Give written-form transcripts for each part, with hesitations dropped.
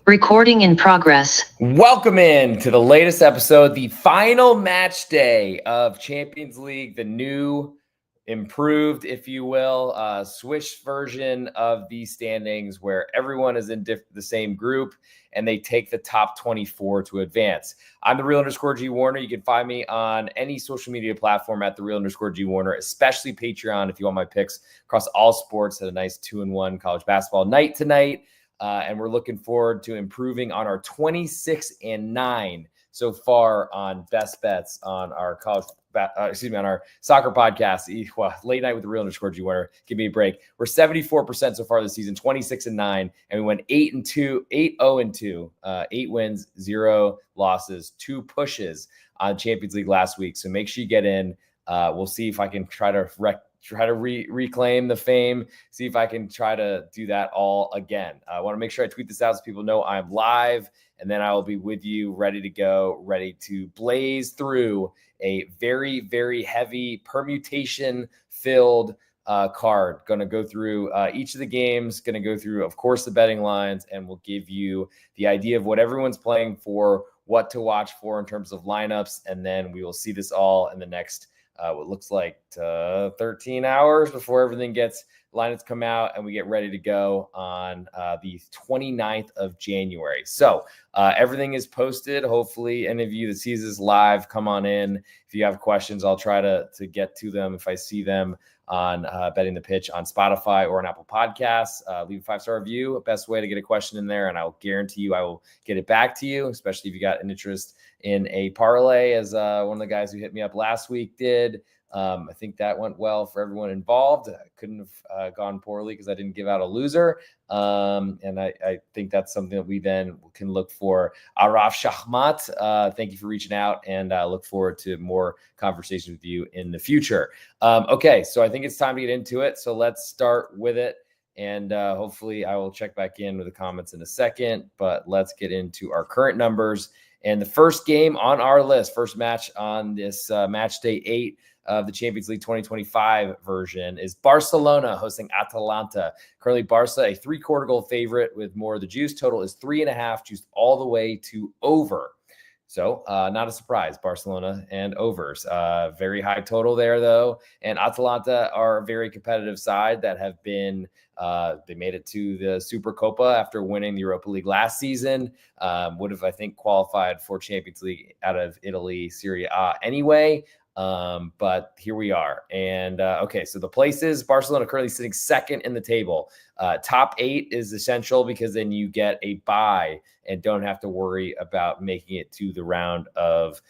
Recording in progress. Welcome in to the latest episode, the final match day of Champions League, the new, improved, if you will, switched version of the standings where everyone is in the same group and they take the top 24 to advance. I'm the real_G Warner. You can find me on any social media platform at the real_G Warner, especially Patreon if you want my picks across all sports. Had a nice 2-1 college basketball night tonight. And we're looking forward to improving on our 26-9 so far on best bets on our on our soccer podcast. Well, late night with the real_G Warner. Give me a break. We're 74% so far this season, 26-9, and we went 8-2, 8-0-2, 8 wins, 0 losses, 2 pushes on Champions League last week. So make sure you get in. We'll see if I can try to reclaim the fame, see if I can try to do that all again. I want to make sure I tweet this out so people know I'm live, and then I will be with you ready to go, ready to blaze through a very, very heavy permutation-filled card. Going to go through each of the games, going to go through, of course, the betting lines, and we'll give you the idea of what everyone's playing for, what to watch for in terms of lineups, and then we will see this all in the next what looks like 13 hours before everything gets lineups come out and we get ready to go on the 29th of January. So everything is posted. Hopefully any of you that sees this live, come on in. If you have questions, I'll try to get to them if I see them on Betting the Pitch on Spotify or on Apple Podcasts. Leave a 5-star review, best way to get a question in there, and I'll guarantee you I will get it back to you, especially if you got an interest in a parlay, as one of the guys who hit me up last week did. I think that went well for everyone involved. I couldn't have gone poorly because I didn't give out a loser. And I think that's something that we then can look for. Araf Shahmat, thank you for reaching out, and look forward to more conversations with you in the future. Okay, so I think it's time to get into it. So let's start with it. And hopefully I will check back in with the comments in a second, but let's get into our current numbers. And the first game on our list, first match on this match day 8 of the Champions League 2025 version, is Barcelona hosting Atalanta. Currently, Barca, a 3/4 goal favorite with more of the juice. Total is 3.5, juiced all the way to over. So not a surprise, Barcelona and overs. Very high total there, though. And Atalanta are a very competitive side that have been they made it to the Supercopa after winning the Europa League last season. Would have, I think, qualified for Champions League out of Italy, Serie A anyway. But here we are. And okay, so the places, Barcelona currently sitting second in the table. Top 8 is essential because then you get a bye and don't have to worry about making it to the round of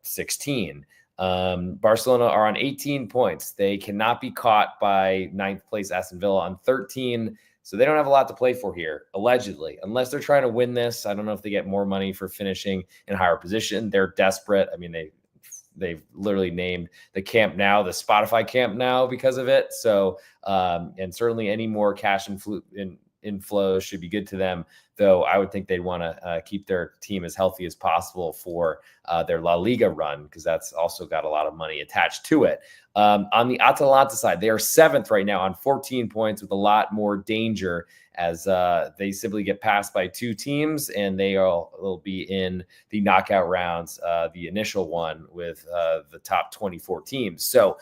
16. Barcelona are on 18 points. They cannot be caught by 9th place Aston Villa on 13. So they don't have a lot to play for here, allegedly, unless they're trying to win this. I don't know if they get more money for finishing in higher position. They're desperate. I mean, they've literally named the Camp Nou the Spotify Camp Nou because of it. So, and certainly any more cash inflow should be good to them, though I would think they'd want to keep their team as healthy as possible for their La Liga run, because that's also got a lot of money attached to it. On the Atalanta side, they are 7th right now on 14 points with a lot more danger as they simply get passed by 2 teams, and they will be in the knockout rounds, the initial one with the top 24 teams. So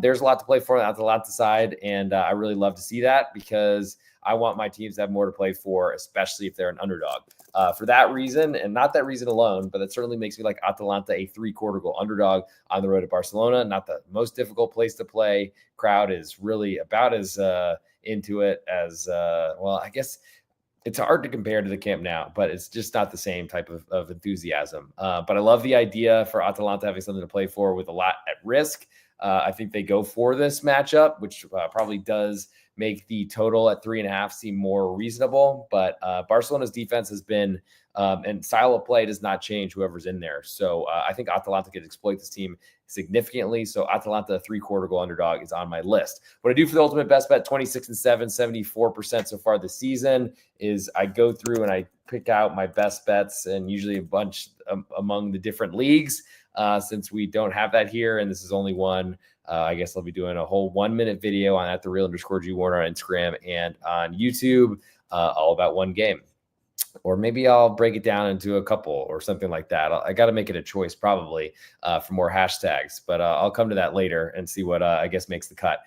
there's a lot to play for on the Atalanta side, and I really love to see that because I want my teams to have more to play for, especially if they're an underdog. For that reason, and not that reason alone, but it certainly makes me like Atalanta a 3/4 goal underdog on the road to Barcelona. Not the most difficult place to play. Crowd is really about as into it as, well, I guess it's hard to compare to the Camp Nou, but it's just not the same type of enthusiasm. But I love the idea for Atalanta having something to play for with a lot at risk. I think they go for this matchup, which probably does make the total at 3.5 seem more reasonable. But Barcelona's defense has been, and style of play does not change whoever's in there. So I think Atalanta could exploit this team significantly. So Atalanta, 3/4 goal underdog, is on my list. What I do for the ultimate best bet, 26-7, 74% so far this season, is I go through and I pick out my best bets, and usually a bunch among the different leagues. Since we don't have that here, and this is only one, I guess I'll be doing a whole 1-minute video on @thereal_G Warner on Instagram and on YouTube, all about one game. or maybe I'll break it down into a couple or something like that. I got to make it a choice probably for more hashtags, but I'll come to that later and see what I guess makes the cut.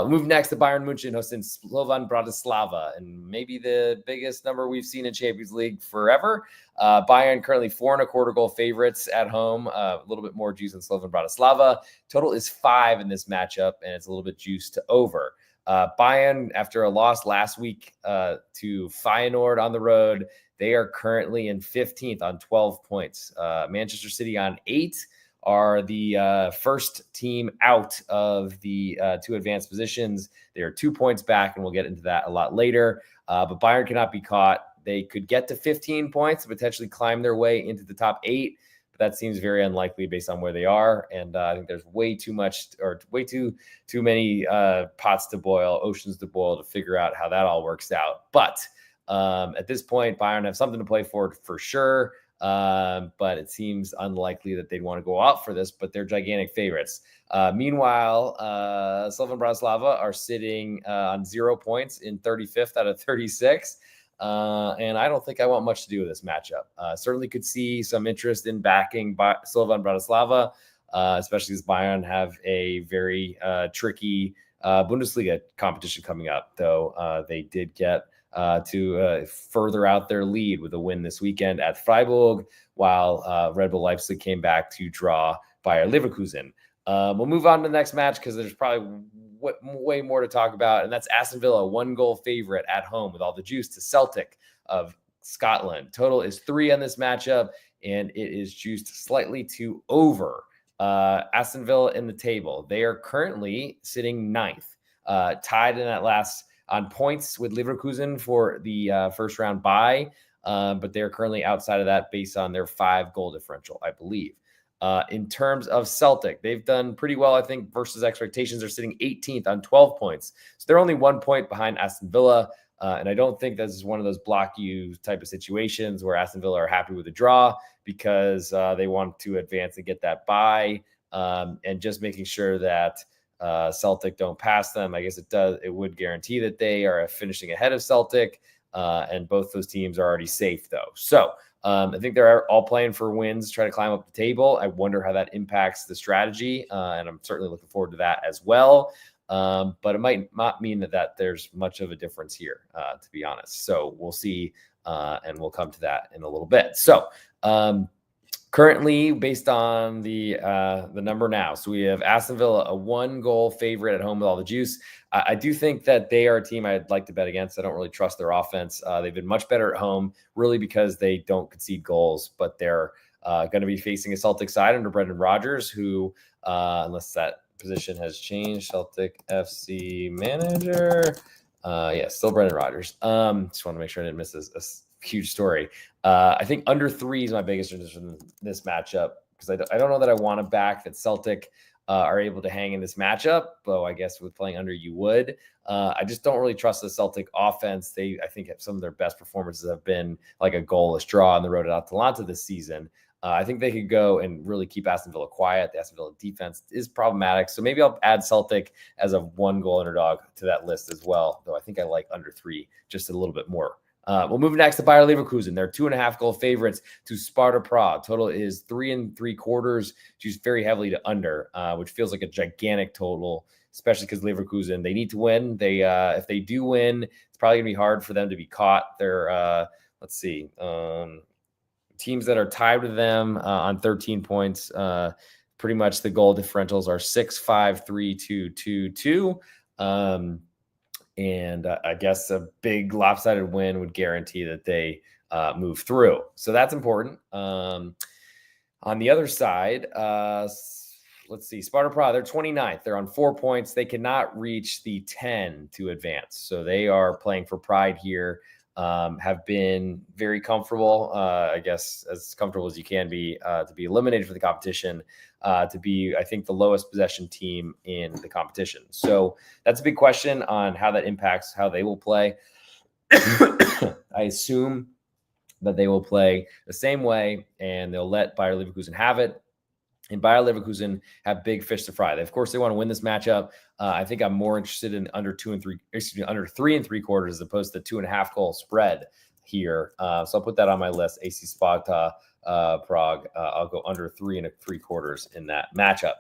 Move next to Bayern Munich hosting Slovan Bratislava, and maybe the biggest number we've seen in Champions League forever. Bayern currently 4.25 goal favorites at home, a little bit more juice than Slovan Bratislava. Total is 5 in this matchup, and it's a little bit juiced to over. Bayern, after a loss last week to Feyenoord on the road, they are currently in 15th on 12 points. Manchester City on 8 are the first team out of the 2 advanced positions. They are 2 points back, and we'll get into that a lot later. But Bayern cannot be caught. They could get to 15 points and potentially climb their way into the top 8. But that seems very unlikely based on where they are. And I think there's way too many pots to boil, oceans to boil to figure out how that all works out. But at this point, Bayern have something to play for sure. But it seems unlikely that they'd want to go out for this, but they're gigantic favorites. Meanwhile, Slovan Bratislava are sitting on 0 points in 35th out of 36. And I don't think I want much to do with this matchup. Certainly could see some interest in backing Slovan Bratislava, especially as Bayern have a very tricky Bundesliga competition coming up, though they did get to further out their lead with a win this weekend at Freiburg, while Red Bull Leipzig came back to draw Bayer Leverkusen. We'll move on to the next match because there's probably way more to talk about, and that's Aston Villa, 1-goal favorite at home with all the juice to Celtic of Scotland. Total is 3 on this matchup, and it is juiced slightly to over. Aston Villa in the table. They are currently sitting 9th, tied in that last on points with Leverkusen for the first round bye, but they're currently outside of that based on their 5-goal differential, I believe. In terms of Celtic, they've done pretty well, I think, versus expectations. They're sitting 18th on 12 points. So they're only 1 point behind Aston Villa. And I don't think this is one of those block you type of situations where Aston Villa are happy with a draw because they want to advance and get that bye. And just making sure that Celtic don't pass them. I guess it would guarantee that they are finishing ahead of Celtic, and both those teams are already safe though. So I think they're all playing for wins, try to climb up the table. I wonder how that impacts the strategy, and I'm certainly looking forward to that as well. But it might not mean that there's much of a difference here, to be honest. So we'll see, and we'll come to that in a little bit. So currently, based on the number now, so we have Aston Villa, a 1-goal favorite at home with all the juice. I do think that they are a team I'd like to bet against. I don't really trust their offense. They've been much better at home, really because they don't concede goals, but they're going to be facing a Celtic side under Brendan Rodgers, who, unless that position has changed, Celtic FC manager. Still Brendan Rodgers. Just want to make sure I didn't miss a huge story. I think under 3 is my biggest interest in this matchup because I don't know that I want to back that Celtic are able to hang in this matchup, though I guess with playing under you would. I just don't really trust the Celtic offense. I think some of their best performances have been like a goalless draw on the road at Atalanta this season. I think they could go and really keep Aston Villa quiet. The Aston Villa defense is problematic. So maybe I'll add Celtic as a 1-goal underdog to that list as well, though I think I like under 3 just a little bit more. We'll move next to Bayer Leverkusen. They're 2.5-goal favorites to Sparta Prague. Total is 3 3/4. Juiced very heavily to under, which feels like a gigantic total, especially because Leverkusen, they need to win. If they do win, it's probably going to be hard for them to be caught. They're, teams that are tied with them on 13 points. Pretty much the goal differentials are 6-5, 3-2, 2-2. And I guess a big lopsided win would guarantee that they move through. So that's important. On the other side, let's see, Sparta Prague, they're 29th. They're on 4 points. They cannot reach the 10 to advance. So they are playing for pride here. Have been very comfortable, I guess as comfortable as you can be, to be eliminated from the competition, to be, I think, the lowest possession team in the competition. So that's a big question on how that impacts how they will play. I assume that they will play the same way and they'll let Bayer Leverkusen have it. And Bayer Leverkusen have big fish to fry. Of course, they want to win this matchup. I think I'm more interested in under 3 3/4 as opposed to 2.5 goal spread here. So I'll put that on my list. AC Sparta, Prague. I'll go under 3.75 in that matchup.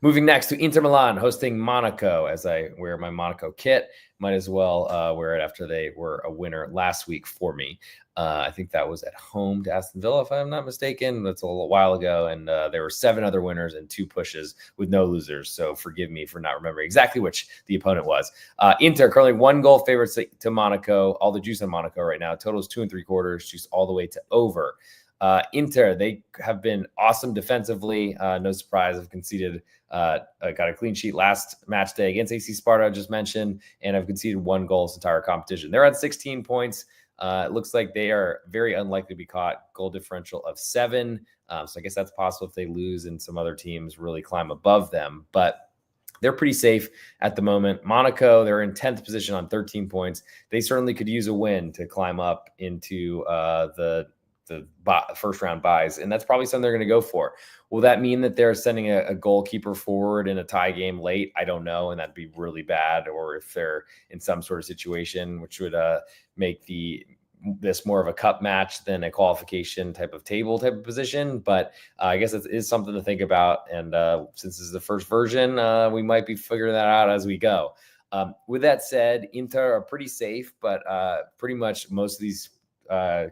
Moving next to Inter Milan hosting Monaco. As I wear my Monaco kit, might as well wear it after they were a winner last week for me. I think that was at home to Aston Villa, if I'm not mistaken. That's a little while ago. And there were 7 other winners and 2 pushes with no losers. So forgive me for not remembering exactly which the opponent was. Inter currently 1 goal favorites to Monaco. All the juice on Monaco right now. Total is 2.75, juice all the way to over. Inter, they have been awesome defensively. No surprise, have conceded, got a clean sheet last match day against AC Sparta, I just mentioned, and have conceded 1 goal this entire competition. They're at 16 points. It looks like they are very unlikely to be caught. Goal differential of 7. So I guess that's possible if they lose and some other teams really climb above them. But they're pretty safe at the moment. Monaco, they're in 10th position on 13 points. They certainly could use a win to climb up into the first round buys, and that's probably something they're going to go for. Will that mean that they're sending a goalkeeper forward in a tie game late? I don't know, and that'd be really bad. Or if they're in some sort of situation which would make this more of a cup match than a qualification type of position. But I guess it is something to think about. And since this is the first version, we might be figuring that out as we go. With that said, Inter are pretty safe, but pretty much most of these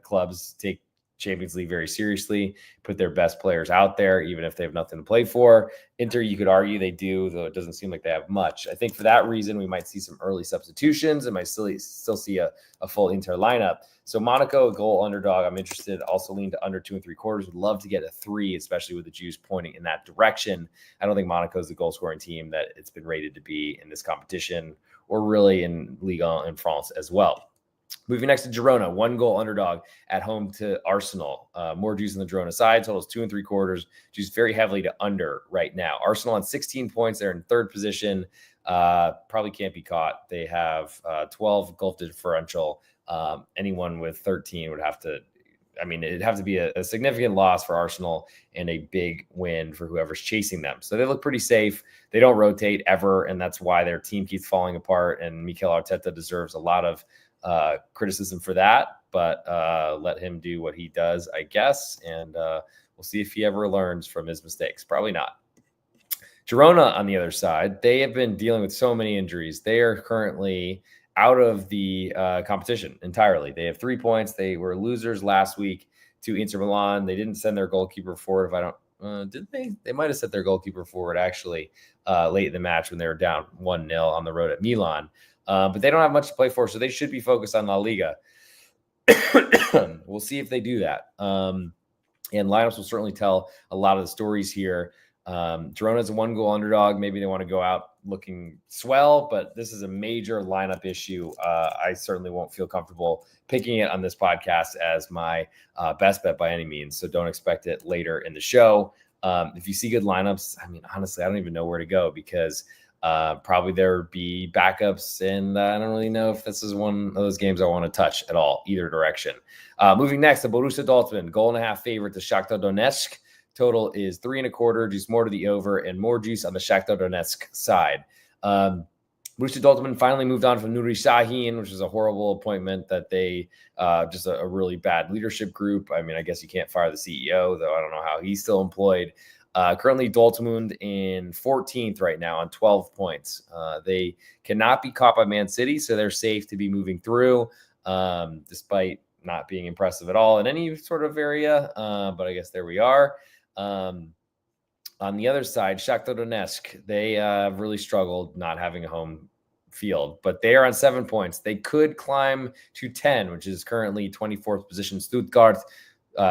clubs take Champions League very seriously, put their best players out there, even if they have nothing to play for. Inter, you could argue they do, though it doesn't seem like they have much. I think for that reason, we might see some early substitutions and might still see a full Inter lineup. So Monaco, a goal underdog. I'm interested. Also lean to under 2.75. Would love to get a 3, especially with the juice pointing in that direction. I don't think Monaco is the goal scoring team that it's been rated to be in this competition, or really in Ligue 1 in France as well. Moving next to Girona, 1 goal underdog at home to Arsenal. More juice on the Girona side. Totals 2.75. Juice very heavily to under right now. Arsenal on 16 points. They're in 3rd position. Probably can't be caught. They have 12 goal differential. Anyone with 13 would have to, it'd have to be a significant loss for Arsenal and a big win for whoever's chasing them. So they look pretty safe. They don't rotate ever, and that's why their team keeps falling apart. And Mikel Arteta deserves a lot of criticism for that, but let him do what he does, I guess. And we'll see if he ever learns from his mistakes. Probably not. Girona, on the other side, they have been dealing with so many injuries. They are currently out of the competition entirely. They have 3 points. They were losers last week to Inter Milan. They didn't send their goalkeeper forward. If I don't, did they? They might have sent their goalkeeper forward actually late in the match when they were down 1-0 on the road at Milan. But they don't have much to play for, so they should be focused on La Liga. We'll see if they do that. And lineups will certainly tell a lot of the stories here. Girona's a 1 goal underdog. Maybe they want to go out looking swell, but this is a major lineup issue. I certainly won't feel comfortable picking it on this podcast as my best bet by any means. So don't expect it later in the show. If you see good lineups, honestly, I don't even know where to go because probably there would be backups, and I don't really know if this is one of those games I want to touch at all, either direction. Moving next to Borussia Dortmund, 1.5 favorite to Shakhtar Donetsk. Total is 3.25, juice more to the over, and more juice on the Shakhtar Donetsk side. Borussia Dortmund finally moved on from Nuri Sahin, which is a horrible appointment that they just a really bad leadership group. I guess you can't fire the CEO, though I don't know how he's still employed. Currently, Dortmund in 14th right now on 12 points. They cannot be caught by Man City, so they're safe to be moving through, despite not being impressive at all in any sort of area. But I guess there we are. On the other side, Shakhtar Donetsk, they have really struggled not having a home field, but they are on 7 points. They could climb to 10, which is currently 24th position. Stuttgart,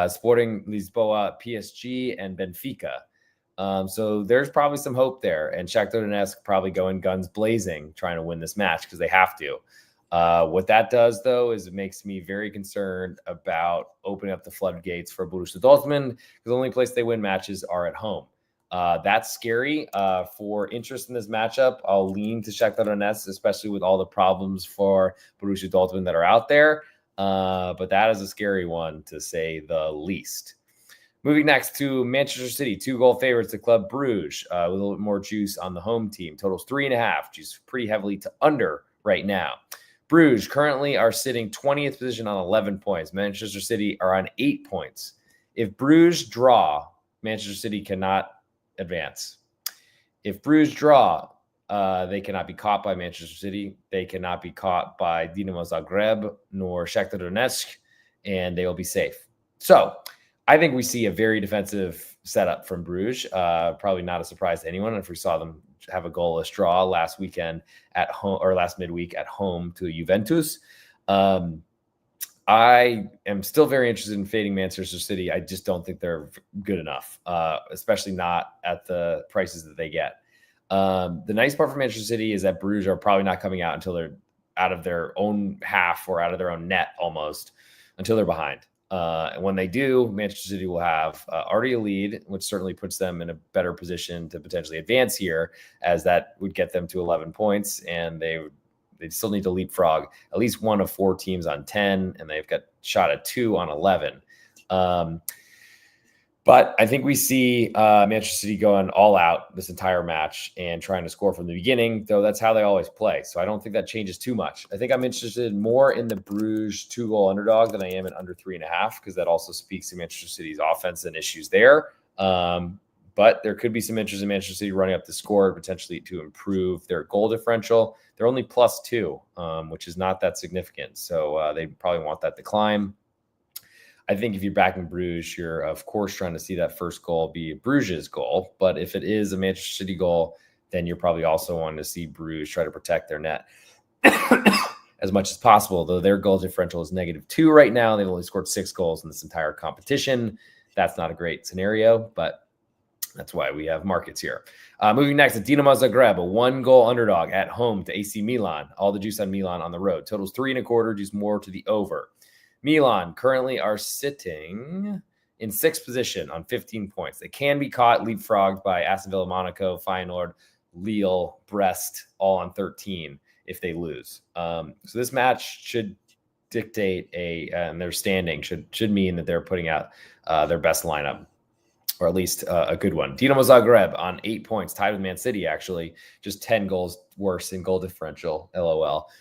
Sporting Lisboa, PSG, and Benfica. So there's probably some hope there. And Shakhtar Donetsk probably going guns blazing, trying to win this match because they have to. What that does, though, is it makes me very concerned about opening up the floodgates for Borussia Dortmund because the only place they win matches are at home. That's scary. For interest in this matchup, I'll lean to Shakhtar Donetsk, especially with all the problems for Borussia Dortmund that are out there. But that is a scary one, to say the least. Moving next to Manchester City, 2 goal favorites to Club Brugge, with a little bit more juice on the home team. Totals 3.5, juice pretty heavily to under right now. Bruges currently are sitting 20th position on 11 points. Manchester City are on 8 points. If Bruges draw, Manchester City cannot advance. If Bruges draw, they cannot be caught by Manchester City. They cannot be caught by Dinamo Zagreb nor Shakhtar Donetsk, and they will be safe. So I think we see a very defensive setup from Bruges. Probably not a surprise to anyone if we saw them have a goalless draw last weekend at home, or last midweek at home to Juventus. I am still very interested in fading Manchester City. I just don't think they're good enough, especially not at the prices that they get. The nice part for Manchester City is that Bruges are probably not coming out until they're out of their own half or out of their own net almost until they're behind. And when they do, Manchester City will have already a lead, which certainly puts them in a better position to potentially advance here, as that would get them to 11 points, and they still need to leapfrog at least one of 4 teams on 10, and they've got shot at 2 on 11. But I think we see Manchester City going all out this entire match and trying to score from the beginning, though that's how they always play. So I don't think that changes too much. I think I'm interested more in the Bruges 2-goal underdog than I am in under 3.5, because that also speaks to Manchester City's offense and issues there. But there could be some interest in Manchester City running up the score, potentially to improve their goal differential. They're only +2, which is not that significant. So they probably want that to climb. I think if you're backing Bruges, you're, of course, trying to see that first goal be Bruges' goal. But if it is a Manchester City goal, then you're probably also wanting to see Bruges try to protect their net as much as possible, though their goal differential is -2 right now. They've only scored 6 goals in this entire competition. That's not a great scenario, but that's why we have markets here. Moving next to Dinamo Zagreb, a 1-goal underdog at home to AC Milan. All the juice on Milan on the road. Totals 3.25, juice more to the over. Milan currently are sitting in 6th position on 15 points. They can be caught leapfrogged by Aston Villa, Monaco, Feyenoord, Lille, Brest, all on 13 if they lose. So this match should dictate and their standing should mean that they're putting out their best lineup, or at least a good one. Dinamo Zagreb on 8 points, tied with Man City, actually, just 10 goals worse in goal differential. LOL.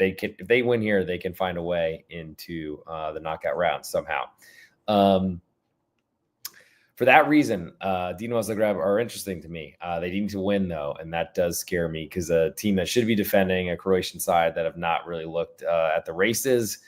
If they win here, they can find a way into the knockout round somehow. For that reason, Dinamo Zagreb are interesting to me. They need to win, though, and that does scare me, because a team that should be defending, a Croatian side that have not really looked at the races,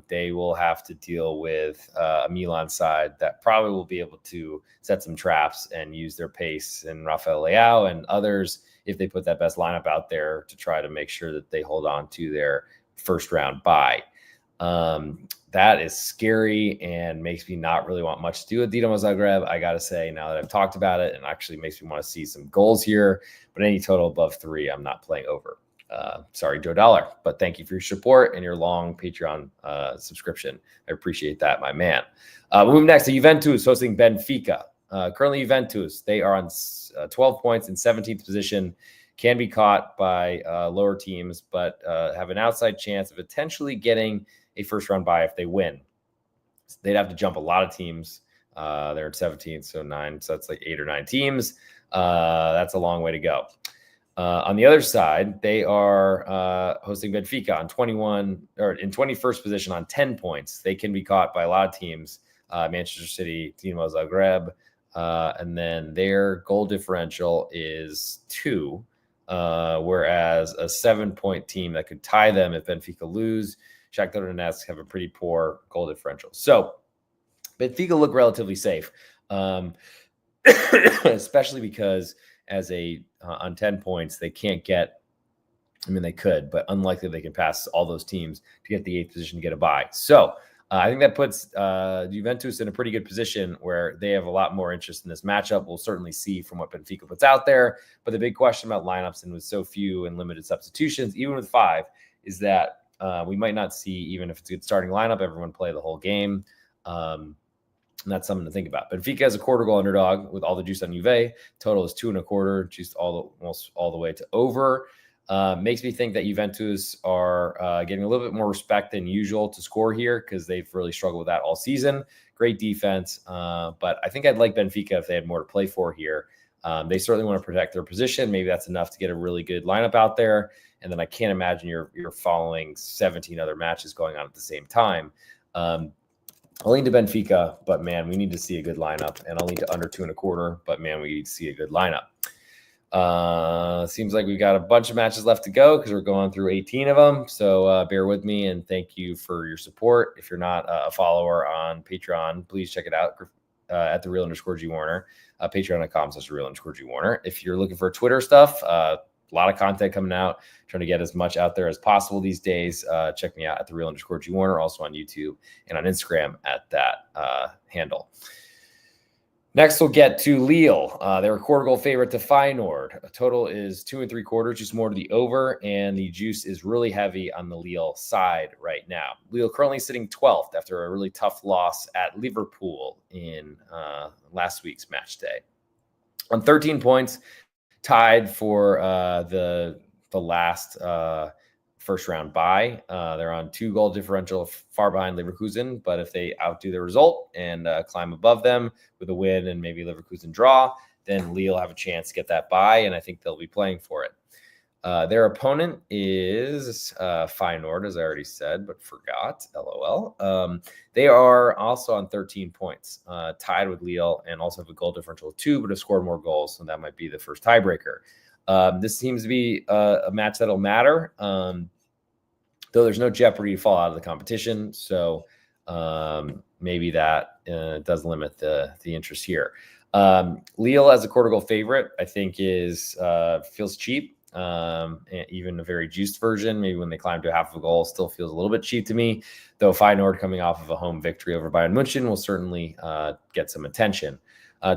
they will have to deal with a Milan side that probably will be able to set some traps and use their pace, and Rafael Leao and others, if they put that best lineup out there, to try to make sure that they hold on to their first round bye. That is scary and makes me not really want much to do with Dinamo Zagreb. I got to say, now that I've talked about it, and actually makes me want to see some goals here, but any total above 3, I'm not playing over. Sorry, Joe Dollar, but thank you for your support and your long Patreon subscription. I appreciate that, my man. We'll move next to Juventus hosting Benfica. Currently, Juventus, they are on 12 points in 17th position, can be caught by lower teams, but have an outside chance of potentially getting a first-round bye if they win. They'd have to jump a lot of teams. They're at 17th, so 9, so that's like 8 or 9 teams. That's a long way to go. On the other side, they are hosting Benfica on 21, or in 21st position on 10 points. They can be caught by a lot of teams. Manchester City, Dinamo Zagreb, and then their goal differential is 2, whereas a 7-point team that could tie them if Benfica lose, Shakhtar Donetsk, have a pretty poor goal differential. So Benfica look relatively safe, especially because on 10 points, they can't get, I mean, they could, but unlikely they can pass all those teams to get the 8th position to get a bye. So I think that puts Juventus in a pretty good position where they have a lot more interest in this matchup. We'll certainly see from what Benfica puts out there. But the big question about lineups, and with so few and limited substitutions, even with 5, is that we might not see, even if it's a good starting lineup, everyone play the whole game. And that's something to think about. Benfica has a 1/4 goal underdog with all the juice on Juve. Total is 2.25, juiced almost all the way to over. Makes me think that Juventus are getting a little bit more respect than usual to score here, because they've really struggled with that all season. Great defense, but I think I'd like Benfica if they had more to play for here. They certainly want to protect their position. Maybe that's enough to get a really good lineup out there. And then I can't imagine you're following 17 other matches going on at the same time. I'll lean to Benfica, but man, we need to see a good lineup. And I'll lean to under 2.25, but man, we need to see a good lineup. Seems like we've got a bunch of matches left to go because we're going through 18 of them. So bear with me and thank you for your support. If you're not a follower on Patreon, please check it out at @thereal_G Warner, patreon.com/real_G Warner. If you're looking for Twitter stuff, a lot of content coming out, trying to get as much out there as possible these days. Check me out at @thereal_G Warner, also on YouTube and on Instagram at that handle. Next, we'll get to Lille. They're a quarter goal favorite to Feyenoord. A total is 2.75, just more to the over, and the juice is really heavy on the Lille side right now. Lille currently sitting 12th after a really tough loss at Liverpool in last week's match day. On 13 points, tied for the last first round bye. They're on 2-goal differential, far behind Leverkusen, but if they outdo the result and climb above them with a win and maybe Leverkusen draw, then Lille have a chance to get that bye, and I think they'll be playing for it. Their opponent is Feyenoord, as I already said, but forgot, LOL. They are also on 13 points, tied with Lille, and also have a goal differential of 2, but have scored more goals, so that might be the first tiebreaker. This seems to be a match that'll matter, though there's no jeopardy to fall out of the competition. So maybe that does limit the interest here. Lille as a quarter goal favorite, I think feels cheap. Even a very juiced version, maybe when they climb to half of a goal, still feels a little bit cheap to me, though Feyenoord coming off of a home victory over Bayern München will certainly get some attention.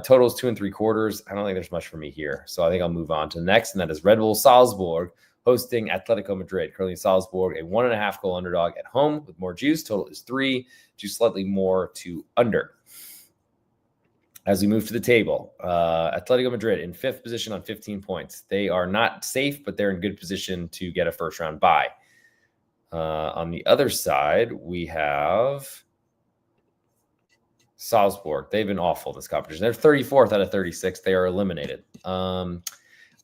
Totals 2.75. I don't think there's much for me here. So I think I'll move on to the next, and that is Red Bull Salzburg hosting Atletico Madrid. Currently Salzburg, a 1.5 goal underdog at home with more juice. Total is 3, juice slightly more to under. As we move to the table, Atletico Madrid in 5th position on 15 points. They are not safe, but they're in good position to get a first-round bye. On the other side, we have Salzburg. They've been awful in this competition. They're 34th out of 36. They are eliminated.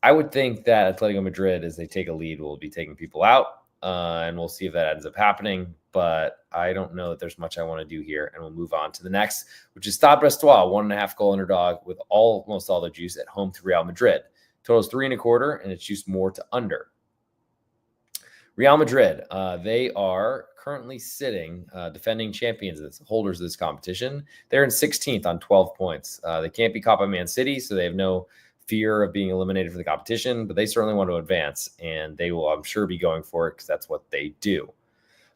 I would think that Atletico Madrid, as they take a lead, will be taking people out, and we'll see if that ends up happening. But I don't know that there's much I want to do here, and we'll move on to the next, which is Stade Brestois, 1.5 goal underdog with almost all the juice at home to Real Madrid. Total is 3.25, and it's juiced more to under. Real Madrid, they are currently sitting defending champions, holders of this competition. They're in 16th on 12 points. They can't be caught by Man City, so they have no fear of being eliminated from the competition, but they certainly want to advance, and they will, I'm sure, be going for it because that's what they do.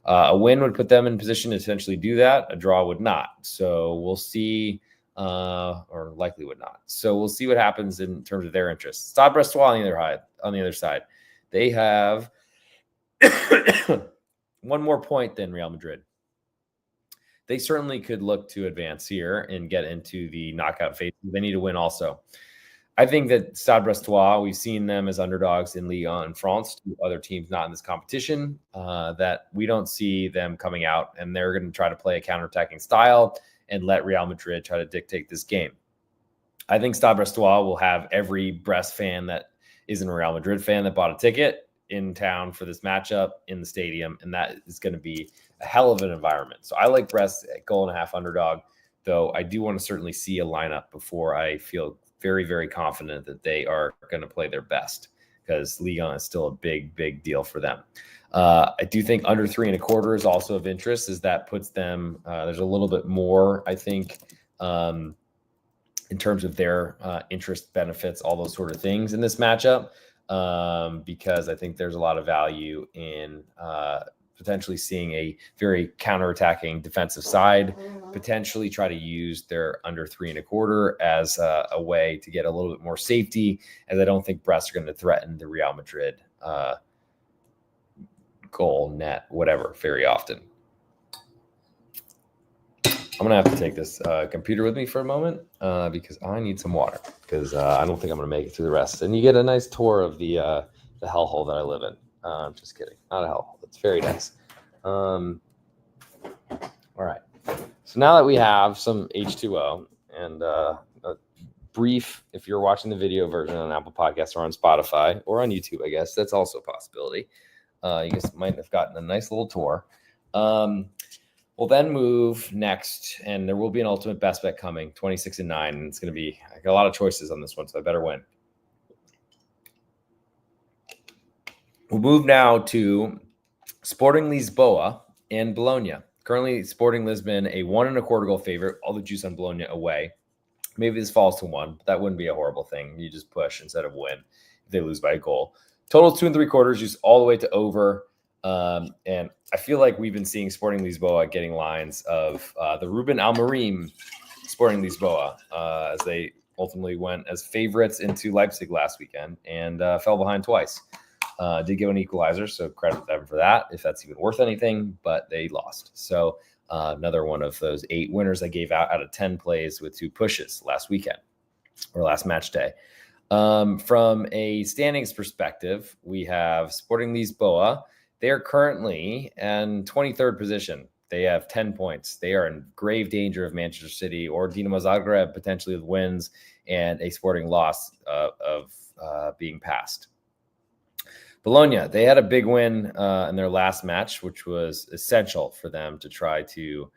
A win would put them in position to essentially do that. A draw would not. So we'll see, or likely would not. So we'll see what happens in terms of their interests. Stade Brestois on the other side, they have one more point than Real Madrid. They certainly could look to advance here and get into the knockout phase. They need to win also. I think that Stade Brestois, we've seen them as underdogs in Ligue 1 in France to other teams not in this competition, that we don't see them coming out, and they're going to try to play a counterattacking style and let Real Madrid try to dictate this game. I think Stade Brestois will have every Brest fan that isn't a Real Madrid fan that bought a ticket in town for this matchup in the stadium, and that is going to be a hell of an environment. So I like Brest at 1.5 underdog, though I do want to certainly see a lineup before I feel very, very confident that they are going to play their best, because Ligue 1 is still a big, big deal for them. I do think under 3.25 is also of interest, as that puts them, there's a little bit more, I think, in terms of their interest, benefits, all those sort of things in this matchup, because I think there's a lot of value in potentially seeing a very counterattacking defensive side, potentially try to use their under 3.25 as a way to get a little bit more safety, as I don't think Brest are going to threaten the Real Madrid goal, net, whatever, very often. I'm going to have to take this computer with me for a moment because I need some water, because I don't think I'm going to make it through the rest. And you get a nice tour of the hellhole that I live in. I'm just kidding. Not a hellhole. It's very nice. All right. So now that we have some H2O and a brief, if you're watching the video version on Apple Podcasts or on Spotify or on YouTube, I guess that's also a possibility. You guys might have gotten a nice little tour. We'll then move next, and there will be an ultimate best bet coming, 26-9, and it's going to be I got a lot of choices on this one, so I better win. We'll move now to Sporting Lisboa and Bologna. Currently, Sporting Lisbon, a 1.25 goal favorite, all the juice on Bologna away. Maybe this falls to 1, but that wouldn't be a horrible thing. You just push instead of win if they lose by a goal. Total 2.75, just all the way to over. And I feel like we've been seeing Sporting Lisboa getting lines of the Ruben Amorim Sporting Lisboa as they ultimately went as favorites into Leipzig last weekend and fell behind twice. Did get an equalizer, so credit them for that, if that's even worth anything, but they lost. So another one of those 8 winners I gave out of 10 plays with 2 pushes last weekend or last match day. From a standings perspective, we have Sporting Lisboa. They are currently in 23rd position. They have 10 points. They are in grave danger of Manchester City or Dinamo Zagreb potentially with wins and a Sporting loss of being passed. Bologna, they had a big win in their last match, which was essential for them to try to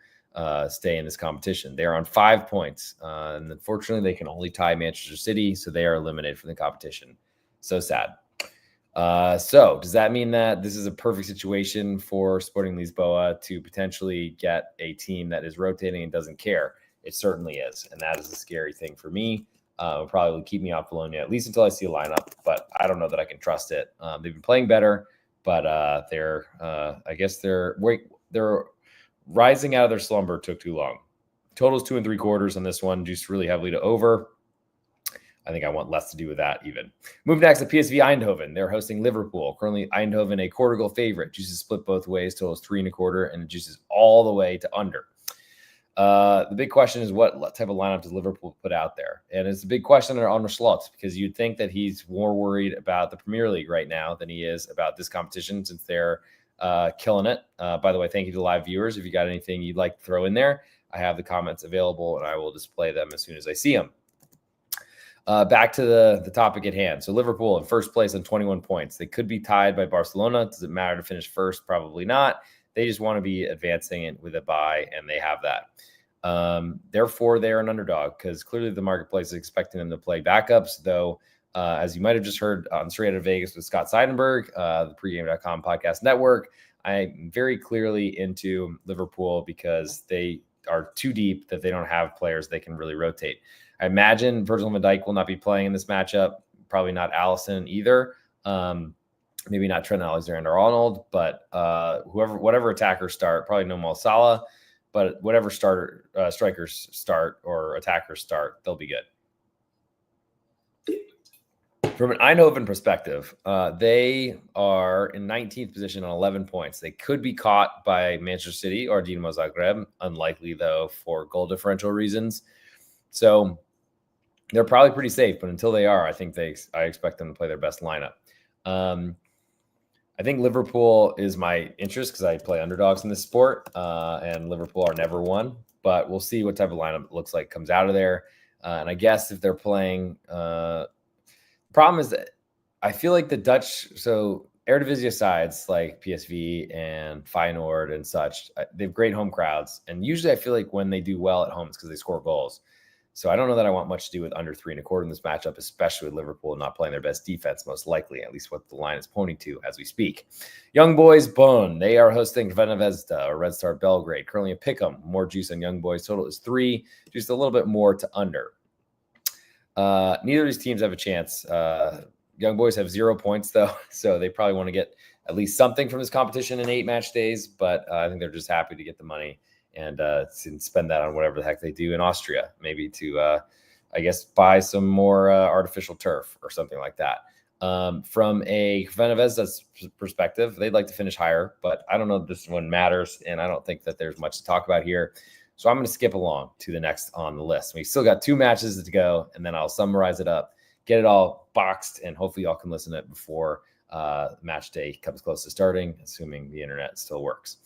stay in this competition. They are on 5 points, and unfortunately, they can only tie Manchester City, so they are eliminated from the competition. So sad. So does that mean that this is a perfect situation for Sporting Lisboa to potentially get a team that is rotating and doesn't care? It certainly is, and that is a scary thing for me. Will probably keep me off Bologna at least until I see a lineup, but I don't know that I can trust it. They've been playing better, but I guess they're rising out of their slumber took too long. Totals 2.75 on this one, juiced really heavily to over. I think I want less to do with that even. Move next to PSV Eindhoven. They're hosting Liverpool. Currently, Eindhoven, a 1/4 goal favorite. Juices split both ways. Totals 3.25, and it juices all the way to under. The big question is what type of lineup does Liverpool put out there? And it's a big question on Slot because you'd think that he's more worried about the Premier League right now than he is about this competition since they're killing it. By the way, thank you to the live viewers. If you got anything you'd like to throw in there, I have the comments available and I will display them as soon as I see them. Back to the topic at hand. So Liverpool in first place on 21 points. They could be tied by Barcelona. Does it matter to finish first? Probably not. They just want to be advancing it with a bye, and they have that. Therefore, they're an underdog because clearly the marketplace is expecting them to play backups, though, as you might have just heard on Straight Out of Vegas with Scott Seidenberg, the pregame.com podcast network, I'm very clearly into Liverpool because they are too deep that they don't have players they can really rotate. I imagine Virgil van Dijk will not be playing in this matchup, probably not Alisson either. Maybe not Trent Alexander-Arnold, but whatever attackers start, probably no Mo Salah, but whatever strikers start or attackers start, they'll be good. From an Eindhoven perspective, they are in 19th position on 11 points. They could be caught by Manchester City or Dinamo Zagreb, unlikely though for goal differential reasons. So they're probably pretty safe, but until they are, I expect them to play their best lineup. I think Liverpool is my interest because I play underdogs in this sport, and Liverpool are never won. But we'll see what type of lineup it looks like comes out of there. And I guess if they're playing, problem is that I feel like the Dutch, so Eredivisie sides like PSV and Feyenoord and such, they have great home crowds. And usually I feel like when they do well at home, it's because they score goals. So I don't know that I want much to do with under 3.25 in this matchup, especially with Liverpool not playing their best defense, most likely, at least what the line is pointing to as we speak. Young Boys Bonn, they are hosting Crvena Zvezda or Red Star Belgrade. Currently a pick'em, more juice on Young Boys. Total is 3, just a little bit more to under. Neither of these teams have a chance. Young Boys have 0 points, though, so they probably want to get at least something from this competition in 8 match days, but I think they're just happy to get the money and spend that on whatever the heck they do in Austria, maybe to, I guess, buy some more artificial turf or something like that. From a Crvena Zvezda's perspective, they'd like to finish higher, but I don't know if this one matters, and I don't think that there's much to talk about here. So I'm going to skip along to the next on the list. We still got 2 matches to go, and then I'll summarize it up, get it all boxed, and hopefully y'all can listen to it before match day comes close to starting, assuming the internet still works.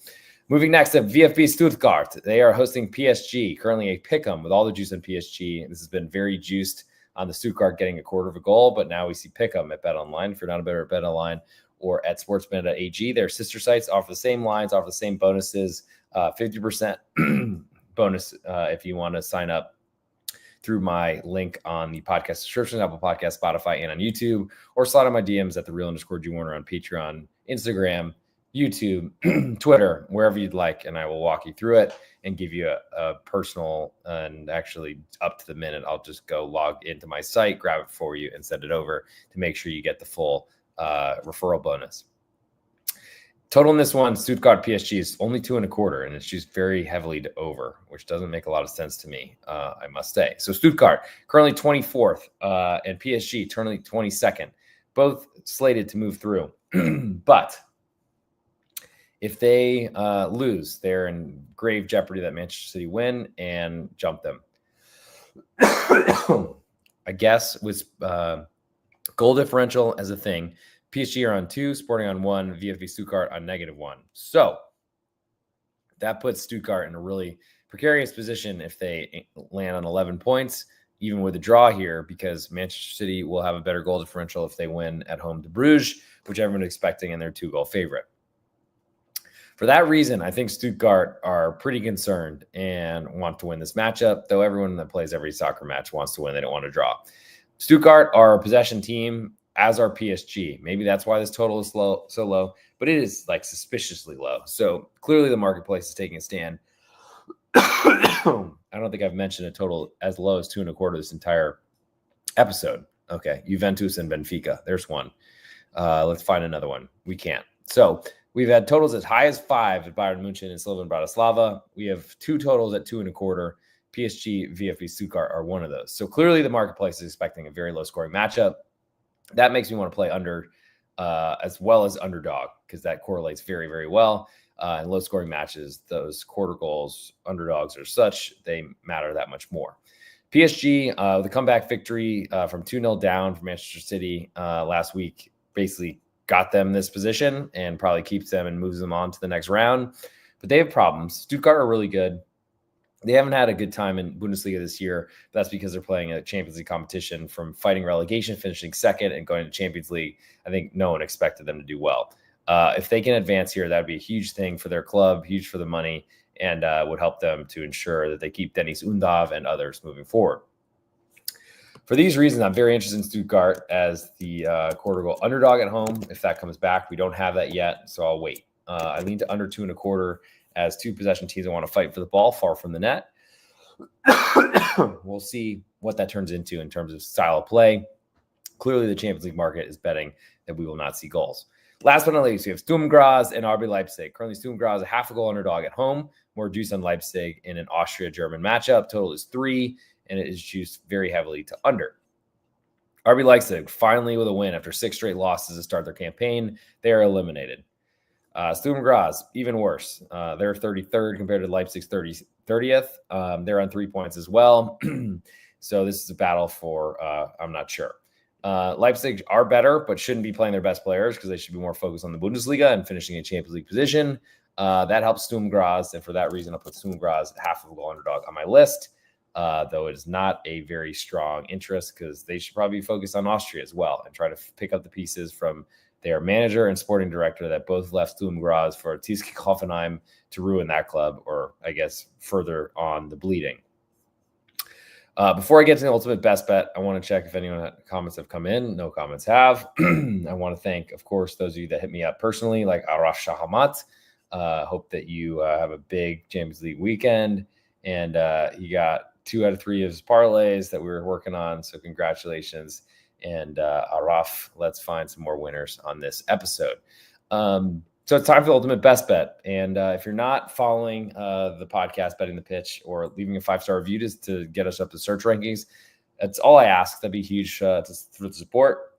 Moving next to VfB Stuttgart. They are hosting PSG, currently a pick'em with all the juice on PSG. This has been very juiced on the Stuttgart getting a quarter of a goal, but now we see Pick'em at BetOnline. If you're not a better at BetOnline or at Sportsbetting.ag, their sister sites offer the same lines, offer the same bonuses, 50% bonus if you want to sign up through my link on the podcast description, Apple Podcast, Spotify, and on YouTube, or slide on my DMs at @the_real_G Warner on Patreon, Instagram, YouTube, Twitter, wherever you'd like, and I will walk you through it and give you a personal and actually up to the minute. I'll just go log into my site, grab it for you, and send it over to make sure you get the full referral bonus. Total in this one, Stuttgart PSG is only 2.25, and it's just very heavily to over, which doesn't make a lot of sense to me, I must say. So Stuttgart, currently 24th, and PSG, currently 22nd, both slated to move through. But if they lose, they're in grave jeopardy that Manchester City win and jump them. I guess with goal differential as a thing, PSG are on 2, Sporting on 1, VfB Stuttgart on -1. So that puts Stuttgart in a really precarious position if they land on 11 points, even with a draw here, because Manchester City will have a better goal differential if they win at home to Bruges, which everyone is expecting, and they're 2-goal favorite. For that reason, I think Stuttgart are pretty concerned and want to win this matchup, though everyone that plays every soccer match wants to win. They don't want to draw. Stuttgart are a possession team, as are PSG. Maybe that's why this total is so low, but it is like suspiciously low. So clearly the marketplace is taking a stand. I don't think I've mentioned a total as low as 2.25 this entire episode. Okay, Juventus and Benfica. There's one. Let's find another one. We can't. So we've had totals as high as 5 at Bayern Munich and Slovan Bratislava. We have 2 totals at 2.25. PSG, VfB Stuttgart are one of those. So clearly the marketplace is expecting a very low scoring matchup. That makes me want to play under as well as underdog, because that correlates very, very well. In low scoring matches, those quarter goals, underdogs are such, they matter that much more. PSG, the comeback victory from 2-0 down from Manchester City last week, basically got them this position and probably keeps them and moves them on to the next round. But they have problems. Stuttgart are really good. They haven't had a good time in Bundesliga this year. That's because they're playing a Champions League competition, from fighting relegation, finishing second, and going to Champions League. I think no one expected them to do well. If they can advance here, that would be a huge thing for their club, huge for the money, and would help them to ensure that they keep Dennis Undav and others moving forward. For these reasons, I'm very interested in Stuttgart as the quarter goal underdog at home. If that comes back, we don't have that yet, so I'll wait. I lean to under 2.25 as 2 possession teams that want to fight for the ball far from the net. We'll see what that turns into in terms of style of play. Clearly, the Champions League market is betting that we will not see goals. Last but not least, we have Sturm Graz and RB Leipzig. Currently, Sturm Graz a half-a-goal underdog at home, more juice on Leipzig in an Austria-German matchup. Total is 3, and it is juiced very heavily to under. RB Leipzig finally with a win after 6 straight losses to start their campaign. They are eliminated. Sturm Graz, even worse. They're 33rd compared to Leipzig's 30th. They're on 3 points as well. So this is a battle for, I'm not sure. Leipzig are better, but shouldn't be playing their best players because they should be more focused on the Bundesliga and finishing a Champions League position. That helps Sturm Graz, and for that reason, I'll put Sturm Graz half-a-goal underdog on my list, though it is not a very strong interest because they should probably be focused on Austria as well and try to pick up the pieces from their manager and sporting director that both left Sturm Graz for TSG Hoffenheim to ruin that club, or I guess further on the bleeding. Before I get to the ultimate best bet, I want to check if anyone comments have come in. No comments have. I want to thank, of course, those of you that hit me up personally, like Araf Shahamat. Hope that you have a big Champions League weekend, and he got 2 out of 3 of his parlays that we were working on. So congratulations. And Araf, let's find some more winners on this episode. So it's time for the ultimate best bet. And if you're not following the podcast, Betting the Pitch, or leaving a 5-star review to get us up to search rankings, that's all I ask. That'd be huge for the support.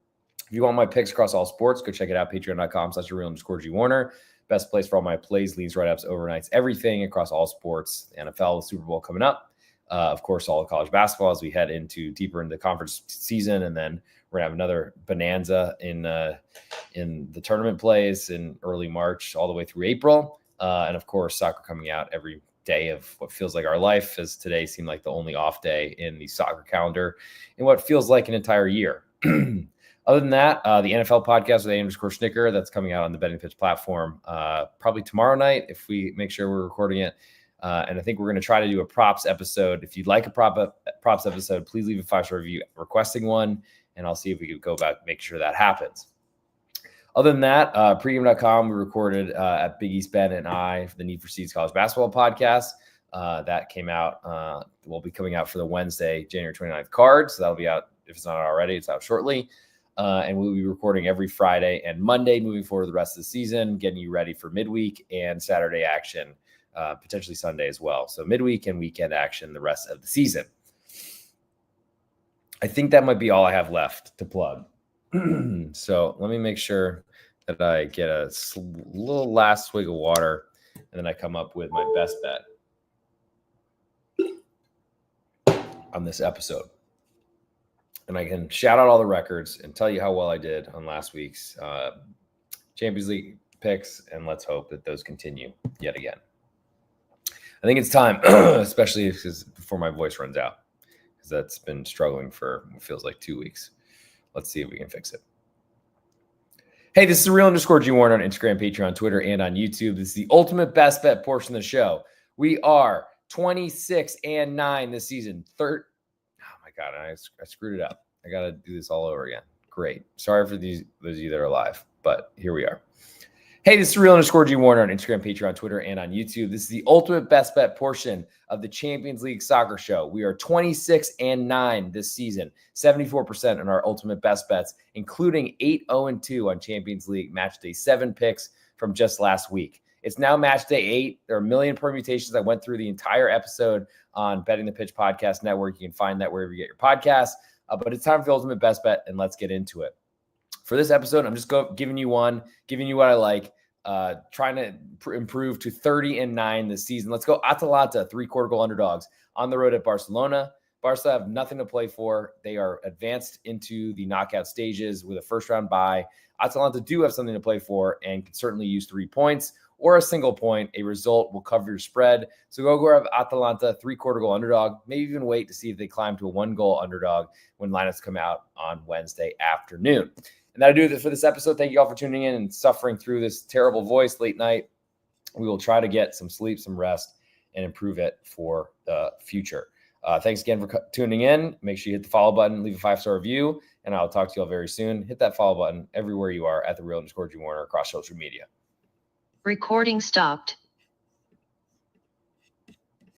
If you want my picks across all sports, go check it out. Patreon.com/real_G Warner. Best place for all my plays, leads, write-ups, overnights, everything across all sports. The NFL, the Super Bowl coming up. Of course, all of college basketball as we head deeper into the conference season, and then we're gonna have another bonanza in the tournament plays in early March all the way through April, and of course, soccer coming out every day of what feels like our life, as today seemed like the only off day in the soccer calendar in what feels like an entire year. Other than that, the NFL podcast with _Schnicker, that's coming out on the Betting Pitch platform probably tomorrow night if we make sure we're recording it. And I think we're going to try to do a props episode. If you'd like a props episode, please leave a 5-star review requesting one, and I'll see if we can go about make sure that happens. Other than that, pregame.com, we recorded at Big East Ben and I for the Need for Seeds College Basketball podcast. That came out, will be coming out for the Wednesday, January 29th card. So that'll be out. If it's not already, it's out shortly. And we'll be recording every Friday and Monday moving forward the rest of the season, getting you ready for midweek and Saturday action, potentially Sunday as well. So midweek and weekend action the rest of the season. I think that might be all I have left to plug. So let me make sure that I get a little last swig of water, and then I come up with my best bet on this episode. And I can shout out all the records and tell you how well I did on last week's Champions League picks, and let's hope that those continue yet again. I think it's time, especially before my voice runs out, because that's been struggling for what feels like 2 weeks. Let's see if we can fix it. Hey, this is the real _G Warner on Instagram, Patreon, Twitter, and on YouTube. This is the ultimate best bet portion of the show. We are 26-9 this season. God, I screwed it up. I got to do this all over again. Great. Sorry for those of you that are alive, but here we are. Hey, this is real _G Warner on Instagram, Patreon, Twitter, and on YouTube. This is the ultimate best bet portion of the Champions League soccer show. We are 26-9 this season, 74% on our ultimate best bets, including 8-0-2 on Champions League Matchday 7 picks from just last week. It's now Matchday 8. There are a million permutations. I went through the entire episode on Betting the Pitch Podcast Network. You can find that wherever you get your podcasts. But it's time for the ultimate best bet, and let's get into it. For this episode, I'm just giving you what I like. Trying to improve to 30-9 this season. Let's go Atalanta, 3/4 goal underdogs on the road at Barcelona. Barca have nothing to play for. They are advanced into the knockout stages with a first-round bye. Atalanta do have something to play for and can certainly use 3 points or a single point. A result will cover your spread. So go grab Atalanta, 3/4 goal underdog. Maybe even wait to see if they climb to a 1-goal underdog when lineups come out on Wednesday afternoon. And that'll do it for this episode. Thank you all for tuning in and suffering through this terrible voice late night. We will try to get some sleep, some rest, and improve it for the future. Thanks again for tuning in. Make sure you hit the follow button, leave a 5-star review, and I'll talk to you all very soon. Hit that follow button everywhere you are at the real _G Warner across social media. Recording stopped.